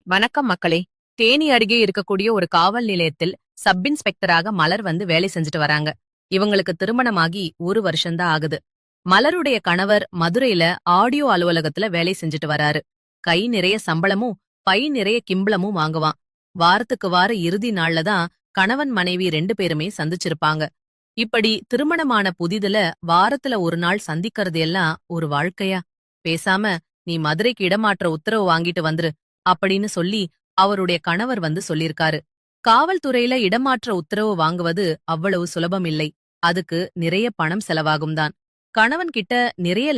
வணக்கம் மக்களே. தேனி அருகே இருக்கக்கூடிய ஒரு காவல் நிலையத்தில் சப் இன்ஸ்பெக்டராக மலர் வந்து வேலை செஞ்சுட்டு வராங்க. இவங்களுக்கு திருமணமாகி 1 வருஷம்தான் ஆகுது. மலருடைய கணவர் மதுரையில ஆடியோ அலுவலகத்துல வேலை செஞ்சுட்டு வராரு. கை நிறைய சம்பளமும் பை நிறைய கிம்பளமும் வாங்குவான். வாரத்துக்கு வார இறுதி நாள்ல தான் கணவன் மனைவி 2 பேருமே சந்திச்சிருப்பாங்க. இப்படி திருமணமான புதிதுல வாரத்துல ஒரு நாள் சந்திக்கிறது எல்லாம் ஒரு வாழ்க்கையா? பேசாம நீ மதுரைக்கு இடமாற்ற உத்தரவு வாங்கிட்டு வந்துரு அப்படின்னு சொல்லி அவருடைய கணவர் வந்து சொல்லிருக்காரு. காவல்துறையில இடமாற்ற உத்தரவு வாங்குவது அவ்வளவு சுலபம் இல்லை. அதுக்கு நிறைய பணம் செலவாகும் தான். கணவன் கிட்ட நிறைய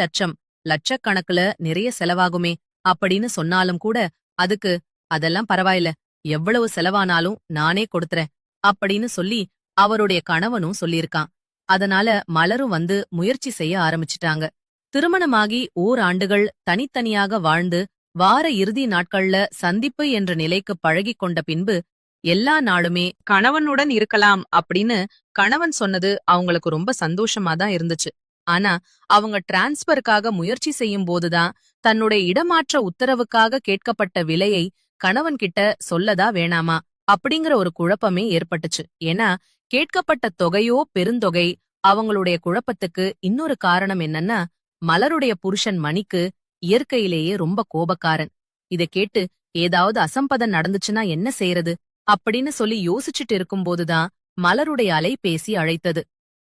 லட்சக்கணக்குல நிறைய செலவாகுமே அப்படின்னு சொன்னாலும் கூட அதுக்கு அதெல்லாம் பரவாயில்ல, எவ்வளவு செலவானாலும் நானே கொடுத்துறேன் அப்படின்னு சொல்லி அவருடைய கணவனும் சொல்லியிருக்கான். அதனால மலரும் வந்து முயற்சி செய்ய ஆரம்பிச்சிட்டாங்க. திருமணமாகி ஓராண்டுகள் தனித்தனியாக வாழ்ந்து வார இறுதி நாட்கள்ல சந்திப்பு என்ற நிலைக்கு பழகிக் கொண்ட பின்பு எல்லா நாளுமே கணவனுடன் இருக்கலாம் அப்படின்னு கணவன் சொன்னது அவங்களுக்கு ரொம்ப சந்தோஷமா தான் இருந்துச்சு. ஆனா அவங்க டிரான்ஸ்பருக்காக முயற்சி செய்யும் போதுதான் தன்னுடைய இடமாற்ற உத்தரவுக்காக கேட்கப்பட்ட விலையை கணவன் கிட்ட சொல்லதா வேணாமா அப்படிங்கிற ஒரு குழப்பமே ஏற்பட்டுச்சு. ஏன்னா கேட்கப்பட்ட தொகையோ பெருந்தொகை. அவங்களுடைய குழப்பத்துக்கு இன்னொரு காரணம் என்னன்னா, மலருடைய புருஷன் மணிக்கு இயற்கையிலேயே ரொம்ப கோபக்காரன். இத கேட்டு ஏதாவது அசம்பதம் நடந்துச்சுன்னா என்ன செய்யறது அப்படின்னு சொல்லி யோசிச்சுட்டு இருக்கும்போதுதான் மலருடைய அலைபேசி அழைத்தது.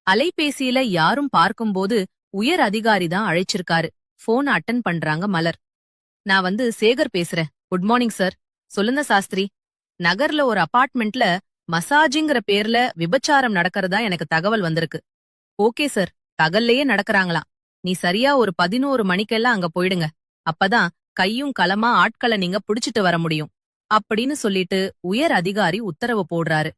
அலைபேசியில யாரும் பார்க்கும்போது உயர் அதிகாரி தான் அழைச்சிருக்காரு. போன் அட்டன் பண்றாங்க மலர். நான் வந்து சேகர் பேசுறேன். Good morning sir. சொல்லுங்க சாஸ்திரி. நகர்ல ஒரு அபார்ட்மெண்ட்ல மசாஜிங்கிற பேர்ல விபச்சாரம் நடக்கிறதா எனக்கு தகவல் வந்திருக்கு. ஓகே சார், பகல்லையே நடக்கறாங்களாம். நீ சரியா ஒரு 11 மணிக்கெல்லாம் அங்க போயிடுங்க. அப்பதான் கையும் களமா ஆட்களை நீங்க புடிச்சிட்டு வர முடியும் அப்படின்னு சொல்லிட்டு உயர் அதிகாரி உத்தரவு போடுறாரு.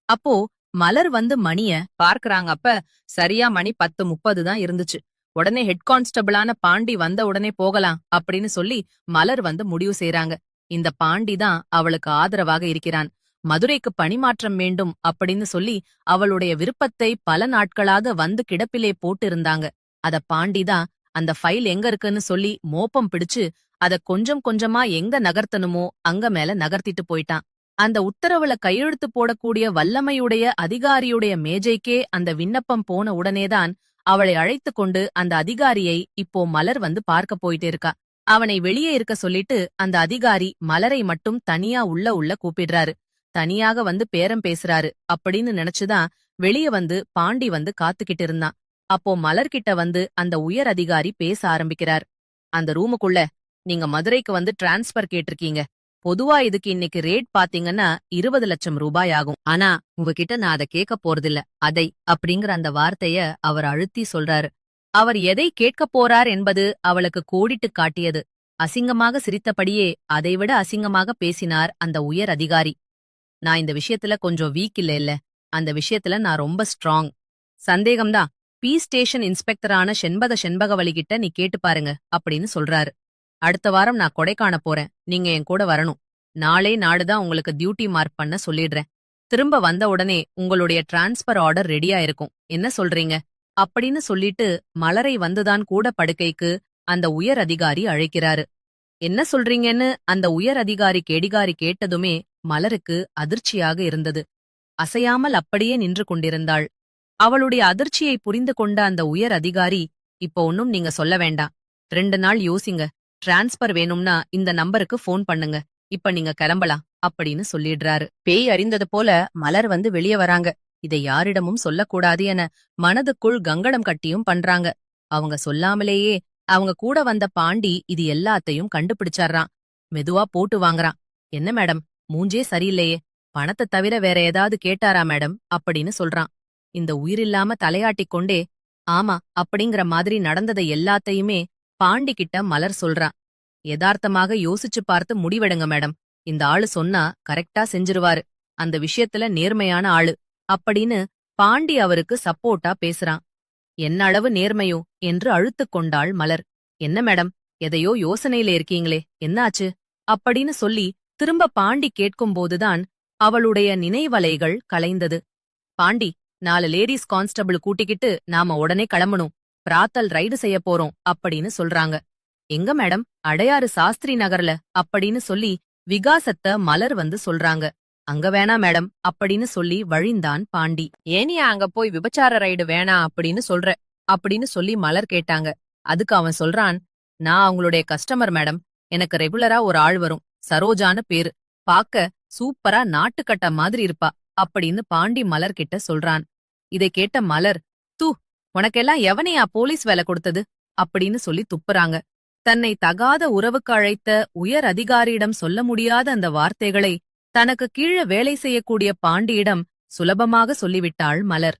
அப்போ மலர் வந்து மணிய பார்க்கறாங்க. அப்ப சரியா மணி 10:30 தான் இருந்துச்சு. உடனே ஹெட் கான்ஸ்டபிளான பாண்டி வந்த உடனே போகலாம் அப்படின்னு சொல்லி மலர் வந்து முடிவு செய்றாங்க. இந்த பாண்டி தான் அவளுக்கு ஆதரவாக இருக்கிறான். மதுரைக்கு பணிமாற்றம் வேண்டும் அப்படின்னு சொல்லி அவளுடைய விருப்பத்தை பல நாட்களாக வந்து கிடப்பிலே போட்டு இருந்தாங்க. அத பாண்டிதான் அந்த ஃபைல் எங்க இருக்குன்னு சொல்லி மோப்பம் பிடிச்சு அத கொஞ்சம் கொஞ்சமா எங்க நகர்த்தணுமோ அங்க மேல நகர்த்திட்டு போயிட்டான். அந்த உத்தரவுல கையெழுத்து போடக்கூடிய வல்லமையுடைய அதிகாரியுடைய மேஜைக்கே அந்த விண்ணப்பம் போன உடனேதான் அவளை அழைத்து கொண்டு அந்த அதிகாரியை இப்போ மலர் வந்து பார்க்க போயிட்டே இருக்கா. அவனை வெளியே இருக்க சொல்லிட்டு அந்த அதிகாரி மலரை மட்டும் தனியா உள்ள கூப்பிடுறாரு. தனியாக வந்து பேரம் பேசுறாரு அப்படின்னு நினைச்சுதான் வெளிய வந்து பாண்டி வந்து காத்துக்கிட்டு இருந்தான். அப்போ மலர்கிட்ட வந்து அந்த உயர் அதிகாரி பேச ஆரம்பிக்கிறார். அந்த ரூமுக்குள்ள, நீங்க மதுரைக்கு வந்து டிரான்ஸ்பர் கேட்டிருக்கீங்க. பொதுவா இதுக்கு இன்னைக்கு ரேட் பாத்தீங்கன்னா 20 லட்சம் ரூபாய் ஆகும். ஆனா உங்ககிட்ட நான் அதை கேட்க போறதில்ல. அதை அப்படிங்கிற அந்த வார்த்தைய அவர் அழுத்தி சொல்றாரு. அவர் எதை கேட்கப் போறார் என்பது அவளுக்கு கோடிட்டு காட்டியது. அசிங்கமாக சிரித்தபடியே அதைவிட அசிங்கமாக பேசினார் அந்த உயர் அதிகாரி. நான் இந்த விஷயத்துல கொஞ்சம் வீக் இல்ல. அந்த விஷயத்துல நான் ரொம்ப ஸ்ட்ராங். சந்தேகம்தான். பி ஸ்டேஷன் இன்ஸ்பெக்டரான செண்பகவலி கிட்ட நீ கேட்டு பாருங்க அப்படின்னு சொல்றாரு. அடுத்த வாரம் நான் கொடைக்கான போறேன். நீங்க என் கூட வரணும். நாளே நாடுதான் உங்களுக்கு டியூட்டி மார்க் பண்ண சொல்லிடுறேன். திரும்ப வந்த உடனே உங்களுடைய டிரான்ஸ்பர் ஆர்டர் ரெடியா இருக்கும். என்ன சொல்றீங்க அப்படின்னு சொல்லிட்டு மலரை வந்துதான் கூட படுக்கைக்கு அந்த உயர் அதிகாரி அழைக்கிறாரு. என்ன சொல்றீங்கன்னு அந்த உயர் அதிகாரி கேட்டதுமே மலருக்கு அதிர்ச்சியாக இருந்தது. அசையாமல் அப்படியே நின்று கொண்டிருந்தாள். அவளுடைய அதிர்ச்சியை புரிந்து கொண்ட அந்த உயர் அதிகாரி, இப்போ ஒன்னும் நீங்க சொல்ல வேண்டாம். 2 நாள் யோசிங்க. டிரான்ஸ்பர் வேணும்னா இந்த நம்பருக்கு போன் பண்ணுங்க. இப்ப நீங்க கிளம்பலாம் அப்படின்னு சொல்லிடுறாரு. பேய் அறிந்தது போல மலர் வந்து வெளியே வராங்க. இதை யாரிடமும் சொல்லக்கூடாது என மனதுக்குள் கங்கடம் கட்டியும் பண்றாங்க. அவங்க சொல்லாமலேயே அவங்க கூட வந்த பாண்டி இது எல்லாத்தையும் கண்டுபிடிச்சர்றான். மெதுவா போட்டு வாங்குறான். என்ன மேடம், மூஞ்சே சரியில்லையே, பணத்தை தவிர வேற ஏதாவது கேட்டாரா மேடம் அப்படின்னு சொல்றான். இந்த உயிரில்லாம தலையாட்டிக் கொண்டே ஆமா அப்படிங்கிற மாதிரி நடந்ததை எல்லாத்தையுமே பாண்டி கிட்ட மலர் சொல்றான். யதார்த்தமாக யோசிச்சு பார்த்து முடிவெடுங்க மேடம். இந்த ஆளு சொன்னா கரெக்டா செஞ்சிருவாரு. அந்த விஷயத்துல நேர்மையான ஆளு அப்படின்னு பாண்டி அவருக்கு சப்போர்ட்டா பேசுறான். என்ன அளவு நேர்மையோ என்று அழுத்துக் கொண்டாள் மலர். என்ன மேடம், எதையோ யோசனையில இருக்கீங்களே, என்னாச்சு அப்படின்னு சொல்லி திரும்ப பாண்டி கேட்கும்போதுதான் அவளுடைய நினைவலைகள் கலைந்தது. பாண்டி, 4 லேடிஸ் கான்ஸ்டபிள் கூட்டிக்கிட்டு நாம உடனே கிளம்பணும். பிராத்தல் ரைடு செய்ய போறோம் அப்படின்னு சொல்றாங்க. எங்க மேடம், அடையாறு சாஸ்திரி நகர்ல அப்படின்னு சொல்லி விகாசத்த மலர் வந்து சொல்றாங்க. அங்க வேணா மேடம் அப்படின்னு சொல்லி வழிந்தான் பாண்டி. ஏனியா அங்க போய் விபச்சார ரைடு வேணா அப்படின்னு சொல்ற அப்படின்னு சொல்லி மலர் கேட்டாங்க. அதுக்கு அவன் சொல்றான், நான் அவங்களுடைய கஸ்டமர் மேடம். எனக்கு ரெகுலரா ஒரு ஆள் வரும், சரோஜான்னு பேரு. பாக்க சூப்பரா நாட்டுக்கட்ட மாதிரி இருப்பா அப்படின்னு பாண்டி மலர் கிட்ட சொல்றான். இதை கேட்ட மலர், தூ, உனக்கெல்லாம் எவனையா போலீஸ் வேலை கொடுத்தது அப்படின்னு சொல்லி துப்புறாங்க. தன்னை தகாத உறவுக்கு அழைத்த உயர் அதிகாரியிடம் சொல்ல முடியாத அந்த வார்த்தைகளை தனக்கு கீழே வேலை செய்யக்கூடிய பாண்டியிடம் சுலபமாக சொல்லிவிட்டாள் மலர்.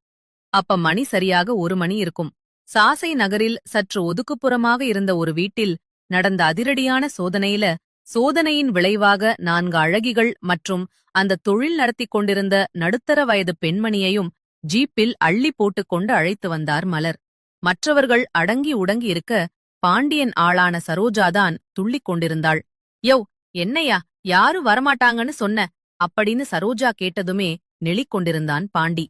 அப்ப மணி சரியாக 1 மணி இருக்கும். சாசை நகரில் சற்று ஒதுக்குப்புறமாக இருந்த ஒரு வீட்டில் நடந்த அதிரடியான சோதனையில சோதனையின் விளைவாக 4 அழகிகள் மற்றும் அந்த தொழில் நடத்திக் கொண்டிருந்த நடுத்தர வயது பெண்மணியையும் ஜீப்பில் அள்ளி போட்டுக்கொண்டு அழைத்து வந்தார் மலர். மற்றவர்கள் அடங்கி உடங்கி இருக்க பாண்டியன் ஆளான சரோஜாதான் துள்ளிக் கொண்டிருந்தாள். யோ, என்னையா யாரும் வரமாட்டாங்கன்னு சொன்ன அப்படின்னு சரோஜா கேட்டதுமே நெளிக் கொண்டிருந்தான் பாண்டி.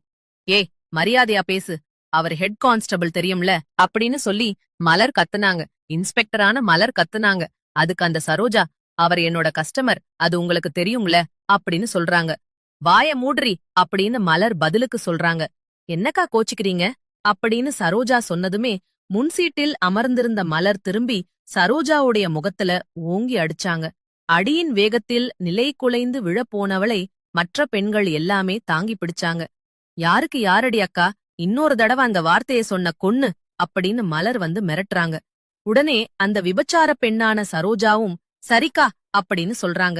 ஏ, மரியாதையா பேசு, அவர் ஹெட் கான்ஸ்டபிள் தெரியும்ல அப்படின்னு சொல்லி மலர் கத்துனாங்க. இன்ஸ்பெக்டரான மலர் கத்துனாங்க. அதுக்கு அந்த சரோஜா, அவர் என்னோட கஸ்டமர், அது உங்களுக்கு தெரியும்ல அப்படின்னு சொல்றாங்க. வாய மூட்ரி அப்படின்னு மலர் பதிலுக்கு சொல்றாங்க. என்னக்கா கோச்சிக்கிறீங்க அப்படின்னு சரோஜா சொன்னதுமே முன்சீட்டில் அமர்ந்திருந்த மலர் திரும்பி சரோஜாவுடைய முகத்துல ஓங்கி அடிச்சாங்க. அடியின் வேகத்தில் நிலை குலைந்து விழப்போனவளை மற்ற பெண்கள் எல்லாமே தாங்கி பிடிச்சாங்க. யாருக்கு யாரடி அக்கா, இன்னொரு தடவை அந்த வார்த்தைய சொன்ன கொன்னு அப்படின்னு மலர் வந்து மிரட்டுறாங்க. உடனே அந்த விபச்சார பெண்ணான சரோஜாவும் சரிக்கா அப்படின்னு சொல்றாங்க.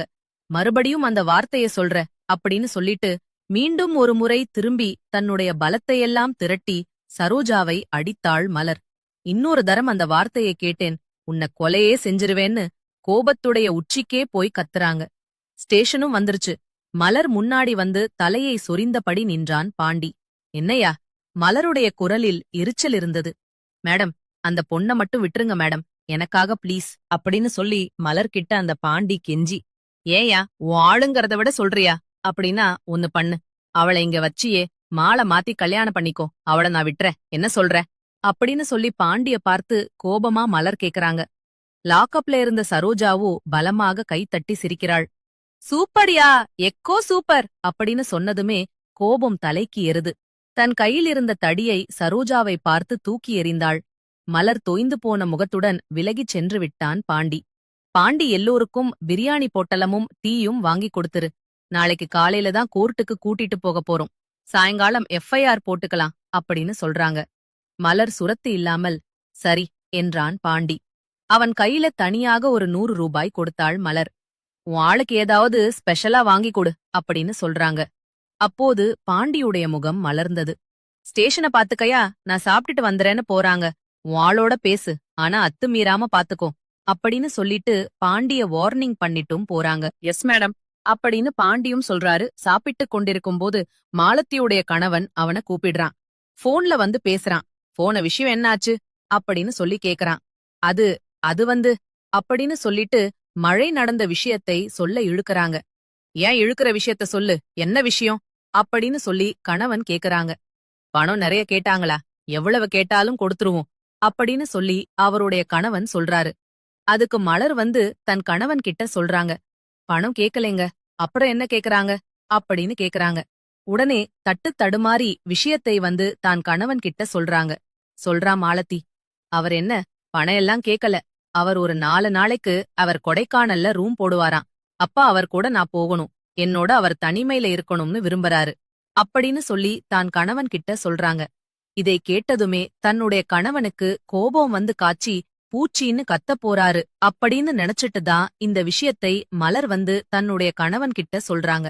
மறுபடியும் அந்த வார்த்தைய சொல்ற அப்படின்னு சொல்லிட்டு மீண்டும் ஒரு முறை திரும்பி தன்னுடைய பலத்தையெல்லாம் திரட்டி சரோஜாவை அடித்தாள் மலர். இன்னொரு தரம் அந்த வார்த்தையை கேட்டேன், உன்னை கொலையே செஞ்சிருவேன்னு கோபத்துடைய உச்சிக்கே போய் கத்துறாங்க. ஸ்டேஷனும் வந்துருச்சு. மலர் முன்னாடி வந்து தலையை சொரிந்தபடி நின்றான் பாண்டி. என்னையா? மலருடைய குரலில் எரிச்சல் இருந்தது. மேடம், அந்த பொண்ண மட்டும் விட்டுருங்க மேடம், எனக்காக ப்ளீஸ் அப்படின்னு சொல்லி மலர்கிட்ட அந்த பாண்டி கெஞ்சி. ஏயா, உன் ஆளுங்கறத விட சொல்றியா? அப்படின்னா ஒன்னு பண்ணு, அவளை இங்க வச்சியே மாலை மாத்தி கல்யாணம் பண்ணிக்கோ, அவளை நான் விட்டுறேன், என்ன சொல்ற அப்படின்னு சொல்லி பாண்டிய பார்த்து கோபமா மலர் கேக்குறாங்க. லாக்கப்ல இருந்த சரோஜாவோ பலமாக கைத்தட்டி சிரிக்கிறாள். சூப்பர்யா, எக்கோ சூப்பர் அப்படின்னு சொன்னதுமே கோபம் தலைக்கு எருது. தன் கையில் இருந்த தடியை சரோஜாவை பார்த்து தூக்கி எறிந்தாள். மலர் தொய்ந்து போன முகத்துடன் விலகிச் சென்று விட்டான் பாண்டி. பாண்டி எல்லோருக்கும் பிரியாணி பொட்டலமும் டீயும் வாங்கி கொடுத்துரு. நாளைக்கு காலையில தான் கோர்ட்டுக்கு கூட்டிட்டு போக போறோம். சாயங்காலம் FIR போட்டுக்கலாம் அப்படின்னு சொல்றாங்க. மலர் சுரத்து இல்லாமல் சரி என்றான் பாண்டி. அவன் கையில தனியாக ஒரு 100 ரூபாய் கொடுத்தாள் மலர். உன் ஆளுக்கு ஏதாவது ஸ்பெஷலா வாங்கி கொடு அப்படின்னு சொல்றாங்க. அப்போது பாண்டியுடைய முகம் மலர்ந்தது. ஸ்டேஷனை பாத்துக்கையா, நான் சாப்பிட்டுட்டு வந்துறேன்னு போறாங்க. உன் ஆளோட பேசு, ஆனா அத்துமீறாம பாத்துக்கோ அப்படின்னு சொல்லிட்டு பாண்டிய வார்னிங் பண்ணிட்டும் போறாங்க. எஸ் மேடம் அப்படின்னு பாண்டியும் சொல்றாரு. சாப்பிட்டுக் கொண்டிருக்கும் போது மாலத்தியுடைய கணவன் அவனை கூப்பிடுறான். போன்ல வந்து பேசுறான். போன விஷயம் என்னாச்சு அப்படின்னு சொல்லி கேக்குறான். அது அது வந்து அப்படின்னு சொல்லிட்டு மழை நடந்த விஷயத்தை சொல்ல இழுக்கறாங்க. ஏன் இழுக்கிற விஷயத்த சொல்லு, என்ன விஷயம் அப்படின்னு சொல்லி கணவன் கேக்குறாங்க. பணம் நிறைய கேட்டாங்களா? எவ்வளவு கேட்டாலும் கொடுத்துருவோம் அப்படின்னு சொல்லி அவருடைய கணவன் சொல்றாரு. அதுக்கு மலர் வந்து தன் கணவன் கிட்ட சொல்றாங்க. பணம் கேக்கலைங்க, அப்புறம் என்ன கேக்குறாங்க அப்படின்னு கேக்குறாங்க. உடனே தட்டு தடுமாறி விஷயத்தை வந்து தான் கணவன் கிட்ட சொல்றாங்க. சொல்றா மாலத்தி, அவர் என்ன பணம் எல்லாம் கேக்கல, அவர் ஒரு 4 நாளைக்கு அவர் கொடைக்கானல்ல ரூம் போடுவாராம். அப்பா அவர் கூட நான் போகணும், என்னோட அவர் தனிமையில இருக்கணும்னு விரும்புறாரு அப்படின்னு சொல்லி தான் கணவன் கிட்ட சொல்றாங்க. இதை கேட்டதுமே தன்னுடைய கணவனுக்கு கோபம் வந்து காய்ச்சி பூச்சின்னு கத்தப் போறாரு அப்படின்னு நினைச்சிட்டு தான் இந்த விஷயத்தை மலர் வந்து தன்னுடைய கணவன் கிட்ட சொல்றாங்க.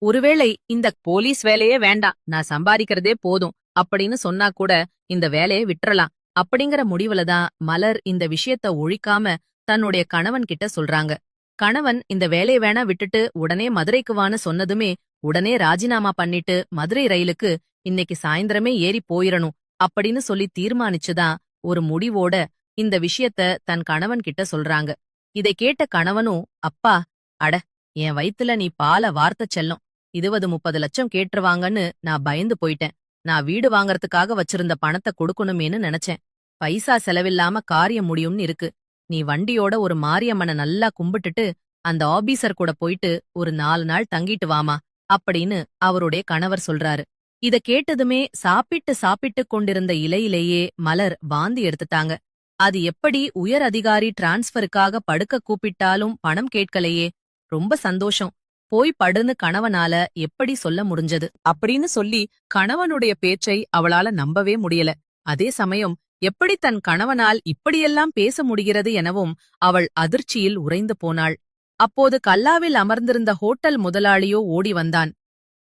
ஒருவேளை இந்த போலீஸ் வேலையே வேண்டாம், நான் சம்பாதிக்கிறதே போதும் அப்படின்னு சொன்னா கூட இந்த வேலையை விட்டுறலாம் அப்படிங்கிற முடிவுல தான் மலர் இந்த விஷயத்த ஒழிக்காம தன்னுடைய கணவன் கிட்ட சொல்றாங்க. கணவன் இந்த வேலையை வேணா விட்டுட்டு உடனே மதுரைக்கு வான்னு சொன்னதுமே உடனே ராஜினாமா பண்ணிட்டு மதுரை ரயிலுக்கு இன்னைக்கு சாயந்தரமே ஏறி போயிரணும் அப்படின்னு சொல்லி தீர்மானிச்சுதான் ஒரு முடிவோட இந்த விஷயத்த தன் கணவன் கிட்ட சொல்றாங்க. இதை கேட்ட கணவனும், அப்பா, அட, என் வயித்துல நீ பால வார்த்த செல்லம், 20-30 லட்சம் கேட்டுருவாங்கன்னு நான் பயந்து போயிட்டேன். நான் வீடு வாங்கறதுக்காக வச்சிருந்த பணத்தை கொடுக்கணுமேன்னு நினைச்சேன். பைசா செலவில்லாம காரியம் முடியும்னு இருக்கு. நீ வண்டியோட ஒரு மாரியம்மனை நல்லா கும்பிட்டுட்டு அந்த ஆபீசர் கூட போயிட்டு ஒரு 4 நாள் தங்கிட்டு வாமா அப்படின்னு அவருடைய கணவர் சொல்றாரு. இத கேட்டதுமே சாப்பிட்டு கொண்டிருந்த இலையிலேயே மலர் வாந்தி எடுத்துட்டாங்க. அது எப்படி உயர் அதிகாரி டிரான்ஸ்ஃபருக்காக படுக்க கூப்பிட்டாலும் பணம் கேட்கலையே, ரொம்ப சந்தோஷம், போய் படுன்னு கணவனால எப்படி சொல்ல முடிஞ்சது அப்படின்னு சொல்லி கணவனுடைய பேச்சை அவளால நம்பவே முடியல. அதே சமயம் எப்படி தன் கணவனால் இப்படியெல்லாம் பேச முடிகிறது எனவும் அவள் அதிர்ச்சியில் உறைந்து போனாள். அப்போது கல்லாவில் அமர்ந்திருந்த ஹோட்டல் முதலாளியோ ஓடி வந்தான்.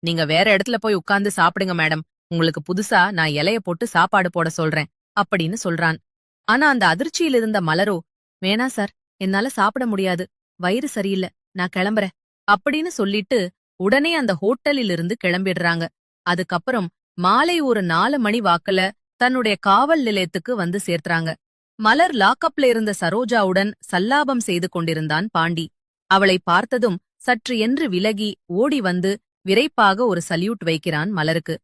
நீங்க வேற இடத்துல போய் உட்கார்ந்து சாப்பிடுங்க மேடம், உங்களுக்கு புதுசா நான் இலைய போட்டு சாப்பாடு போட சொல்றேன் அப்படின்னு சொல்றான். ஆனா அந்த அதிர்ச்சியில் இருந்த மலரோ, வேணா சார், என்னால சாப்பிட முடியாது, வயிறு சரியில்லை, நான் கிளம்புறேன் அப்படின்னு சொல்லிட்டு உடனே அந்த ஹோட்டலில் இருந்து கிளம்பிடுறாங்க. அதுக்கப்புறம் மாலை ஒரு 4 மணி வாக்குல தன்னுடைய காவல் நிலையத்துக்கு வந்து சேர்த்துறாங்க. மலர் லாக்கப்ல இருந்த சரோஜாவுடன் சல்லாபம் செய்து கொண்டிருந்தான் பாண்டி. அவளை பார்த்ததும் சற்று என்று விலகி ஓடி வந்து விரைப்பாக ஒரு சல்யூட் வைக்கிறான் மலருக்கு.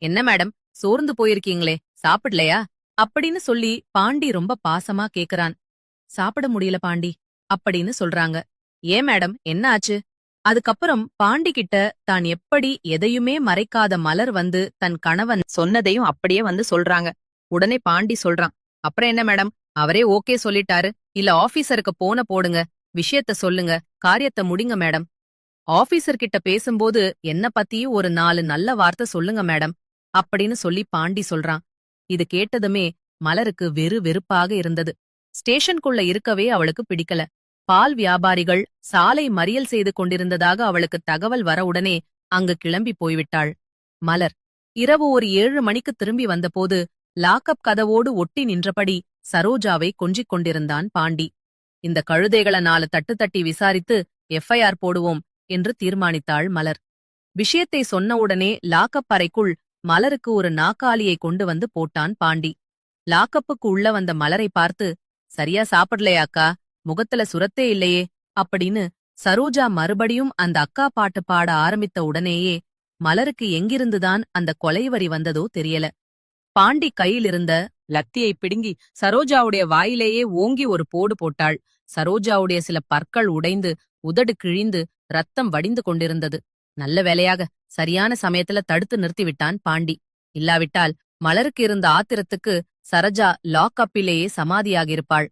என்ன மேடம், சோர்ந்து போயிருக்கீங்களே, சாப்பிடலையா அப்படின்னு சொல்லி பாண்டி ரொம்ப பாசமா கேக்குறான். சாப்பிட முடியல பாண்டி அப்படின்னு சொல்றாங்க. ஏன் மேடம், என்ன ஆச்சு? அதுக்கப்புறம் பாண்டி கிட்ட தான் எப்படி எதையுமே மறைக்காத மலர் வந்து தன் கணவன் சொன்னதையும் அப்படியே வந்து சொல்றாங்க. உடனே பாண்டி சொல்றான், அப்புறம் என்ன மேடம், அவரே ஓகே சொல்லிட்டாரு, இல்ல ஆபீசருக்கு போன போடுங்க, விஷயத்த சொல்லுங்க, காரியத்தை முடிங்க மேடம். ஆபீசர் கிட்ட பேசும்போது என்ன பத்தியும் ஒரு 4 நல்ல வார்த்தை சொல்லுங்க மேடம் அப்படின்னு சொல்லி பாண்டி சொல்றான். இது கேட்டதுமே மலருக்கு வெறுப்பாக இருந்தது. ஸ்டேஷனுக்குள்ள இருக்கவே அவளுக்கு பிடிக்கல. பால் வியாபாரிகள் சாலை மறியல் செய்து கொண்டிருந்ததாக அவளுக்கு தகவல் வர உடனே அங்கு கிளம்பி போய்விட்டாள். மலர் இரவு ஒரு 7 மணிக்கு திரும்பி வந்தபோது லாக்கப் கதவோடு ஒட்டி நின்றபடி சரோஜாவை கொஞ்சிக் கொண்டிருந்தான் பாண்டி. இந்த கழுதைகளை 4 தட்டு தட்டி விசாரித்து எஃப்ஐஆர் போடுவோம் என்று தீர்மானித்தாள் மலர். விஷயத்தை சொன்னவுடனே லாக்கப் அறைக்குள் மலருக்கு ஒரு நாக்காலியை கொண்டு வந்து போட்டான் பாண்டி. லாக்கப்புக்கு உள்ள வந்த மலரை பார்த்து, சரியா சாப்பிடலையாக்கா, முகத்துல சுரத்தே இல்லையே அப்படின்னு சரோஜா மறுபடியும் அந்த அக்கா பாட்டு பாட ஆரம்பித்த உடனேயே மலருக்கு எங்கிருந்துதான் அந்த கொலைவரி வந்ததோ தெரியல. பாண்டி கையிலிருந்த லத்தியை பிடுங்கி சரோஜாவுடைய வாயிலேயே ஓங்கி ஒரு போடு போட்டாள். சரோஜாவுடைய சில பற்கள் உடைந்து உதடு கிழிந்து ரத்தம் வடிந்து கொண்டிருந்தது. நல்ல வேளையாக சரியான சமயத்துல தடுத்து நிறுத்திவிட்டான் பாண்டி. இல்லாவிட்டால் மலருக்கு இருந்த ஆத்திரத்துக்கு சரோஜா லாக்அப்பிலேயே சமாதியாகியிருப்பாள்.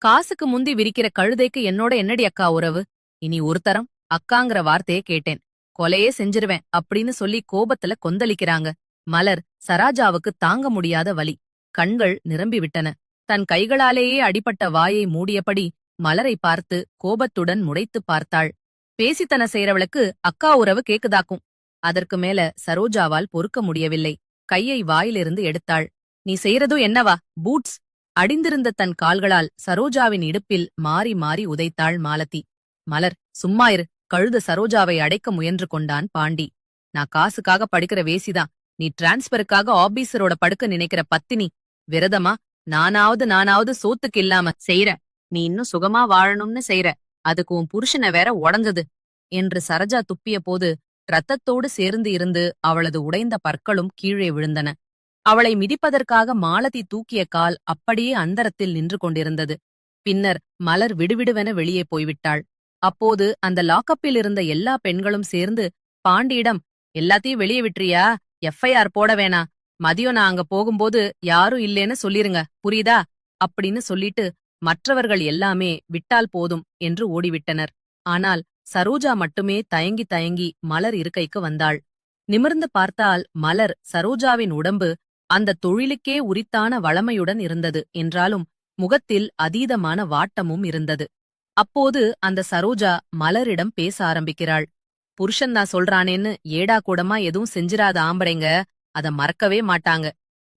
காசுக்கு முந்தி விரிக்கிற கழுதைக்கு என்னோட என்னடி அக்கா உறவு? இனி ஒரு தரம் அக்காங்கிற வார்த்தையே கேட்டேன், கொலையே செஞ்சிருவேன் அப்படின்னு சொல்லி கோபத்துல கொந்தளிக்கிறாங்க. மலர் சரோஜாவுக்கு தாங்க முடியாத வலி. கண்கள் நிரம்பிவிட்டன. தன் கைகளாலேயே அடிபட்ட வாயை மூடியபடி மலரை பார்த்து கோபத்துடன் முறைத்துப் பார்த்தாள். பேசித்தன செய்றவளுக்கு அக்கா உறவு கேக்குதாக்கும். அதற்கு மேல சரோஜாவால் பொறுக்க முடியவில்லை. கையை வாயிலிருந்து எடுத்தாள். நீ செய்யறதோ என்னவா, பூட்ஸ்? அடிந்திருந்த தன் கால்களால் சரோஜாவின் இடுப்பில் மாறி மாறி உதைத்தாள் மாலதி. மலர், சும்மா இரு, கழுத சரோஜாவை அடைக்க முயன்று கொண்டான் பாண்டி. நான் காசுக்காக படுக்கிற வேசிதான், நீ டிரான்ஸ்பருக்காக ஆபீசரோட படுக்க நினைக்கிற பத்தினி. விரதமா நானாவது சோத்துக்கு இல்லாம செய்யற, நீ இன்னும் சுகமா வாழணும்னு செய்யற, அதுக்கு உன் புருஷனை வேற உடஞ்சது என்று சரோஜா துப்பிய போது ரத்தத்தோடு சேர்ந்து இருந்து அவளது உடைந்த பற்களும் கீழே விழுந்தன. அவளை மிதிப்பதற்காக மாலதி தூக்கிய கால் அப்படியே அந்தரத்தில் நின்று கொண்டிருந்தது. பின்னர் மலர் விடுவிடுவென வெளியே போய்விட்டாள். அப்போது அந்த லாக்கப்பில் இருந்த எல்லா பெண்களும் சேர்ந்து பாண்டியிடம், எல்லாத்தையும் வெளியே விட்டுறியா, எஃப்ஐஆர் போட வேணா, மதியம் நான் அங்க போகும்போது யாரும் இல்லேன்னு சொல்லிருங்க, புரியுதா அப்படின்னு சொல்லிட்டு மற்றவர்கள் எல்லாமே விட்டால் போதும் என்று ஓடிவிட்டனர். ஆனால் சரோஜா மட்டுமே தயங்கி தயங்கி மலர் இருக்கைக்கு வந்தாள். நிமிர்ந்து பார்த்தால் மலர் சரோஜாவின் உடம்பு அந்த தொழிலுக்கே உரித்தான வளமையுடன் இருந்தது என்றாலும் முகத்தில் அதீதமான வாட்டமும் இருந்தது. அப்போது அந்த சரோஜா மலரிடம் பேச ஆரம்பிக்கிறாள். புருஷன் நான் சொல்றானேன்னு ஏடா கூடமா எதுவும் செஞ்சிராத ஆம்பளைங்க அத மறக்கவே மாட்டாங்க.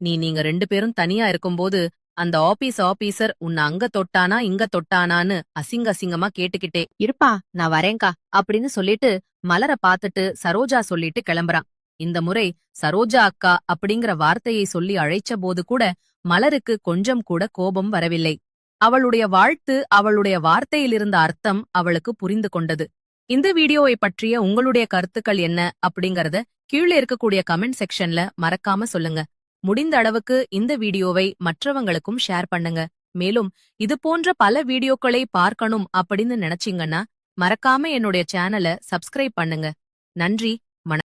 நீங்க 2 பேரும் தனியா இருக்கும்போது அந்த ஆபீசர் உன்னை அங்க தொட்டானா இங்க தொட்டானான்னு அசிங்கமா கேட்டுக்கிட்டே இருப்பா, நான் வரேன்கா அப்படின்னு சொல்லிட்டு மலரை பார்த்துட்டு சரோஜா சொல்லிட்டு கிளம்புறான். இந்த முறை சரோஜா அக்கா அப்படிங்கிற வார்த்தையை சொல்லி அழைச்ச போது கூட மலருக்கு கொஞ்சம் கூட கோபம் வரவில்லை. அவளுடைய வாழ்த்து, அவளுடைய வார்த்தையிலிருந்த அர்த்தம் அவளுக்கு புரிந்து கொண்டது. இந்த வீடியோவை பற்றிய உங்களுடைய கருத்துக்கள் என்ன அப்படிங்கறத கீழே இருக்கக்கூடிய கமெண்ட் செக்ஷன்ல மறக்காம சொல்லுங்க. முடிந்த அளவுக்கு இந்த வீடியோவை மற்றவங்களுக்கும் ஷேர் பண்ணுங்க. மேலும் இது போன்ற பல வீடியோக்களை பார்க்கணும் அப்படின்னு நினைச்சீங்கன்னா மறக்காம என்னுடைய சேனலை சப்ஸ்கிரைப் பண்ணுங்க. நன்றி.